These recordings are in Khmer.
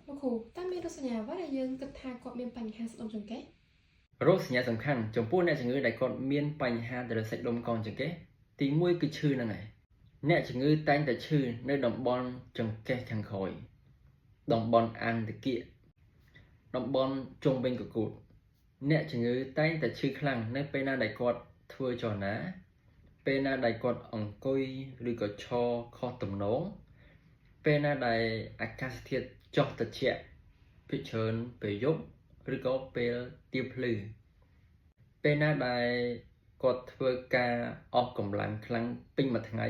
លោកគ្រូតាមមានរសញ្ញាអ្វីដែលយើងគិតថាគាត់មានបញ្ហាស្ដុំចង្កេះរោគសញ្ញាសំខាន់ចំពោះអ្នកជំងឺដែលគាត់មានបញ្ហាទៅលើសាច់ដុំកងចង្កេះទី1គឺឈឺហ្នឹងហើយអ្នកជំងឺតែងតែឈឺនៅតំបន់ចង្កេះខាងក្រោយតំបន់អាំងតាគៀកតំបន់ជុំវិញកកូតអ្នកជំងឺតែងតែឈឺខ្លាំងនៅពេលណាដែលគាត់ធ្វើចលនាពេលណាដែលគាត់អង្គុយឬក៏ឈរខុសទំនងពេលណាដែលអាកាសធាតុចុះត្រជាក់ភាគច្រើនពេលយប់ឬក៏ពេលទៀបភ្លឺពេលណាដែលគាត់ធ្វើការអស់កម្លាំងខ្លាំងពេញមួយថ្ងៃ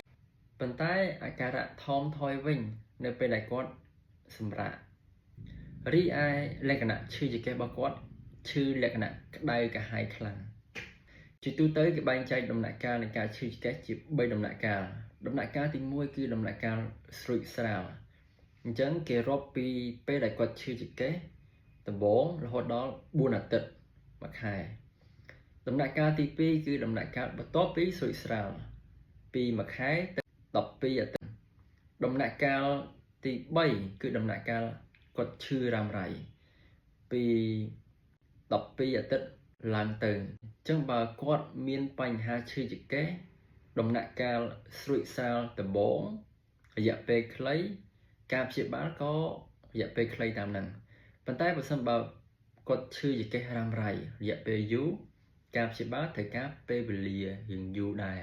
ប៉ុន្តែអាការៈថមថយវិញនៅពេលដែលគាត់សម្រាករីឯលក្ខណៈឈឺចង្កេះរបស់គាត់ឈឺលក្ខណៈក្តៅកាហាយខ្លាំងជាទូទៅគេបែងចែកដំណាក់កាលនៃការឈឺចង្កេះជា3ដំណាក់កាលដំណាក់កាលទី1គឺដំណាក់កាលស្រួចស្រាលអញ្ចឹងគេរាប់ពីពេលដែលគាត់ឈឺចង្កេះដំបូងរហូតដល់4អាទិត្យមួយខែដំណាក់កាលទី2គឺដំណាក់កាលបន្ទាប់ពីស្រួចស្រាលពីមួយខែទៅ12អាទិត្យដំណាក់កាលទី3គឺដំណាក់កាលគាត់ឈឺរ៉ាំរ៉ៃពី12អាទិត្យឡើងទៅអញ្ចឹងបើគាត់មានបញ្ហាឈឺចង្កេះដំណាក់កាលស្រួចស្រាលដំបូងរយៈពេលខ្លីការព្យាបាលក៏រយៈពេលខ្លីតាមហ្នឹងប៉ុន្តែបើសិនបើគាត់ឈឺចង្កេះរ៉ាំរ៉ៃរយៈពេលយូរការព្យាបាលត្រូវការពេលវេលារៀងយូរដែរ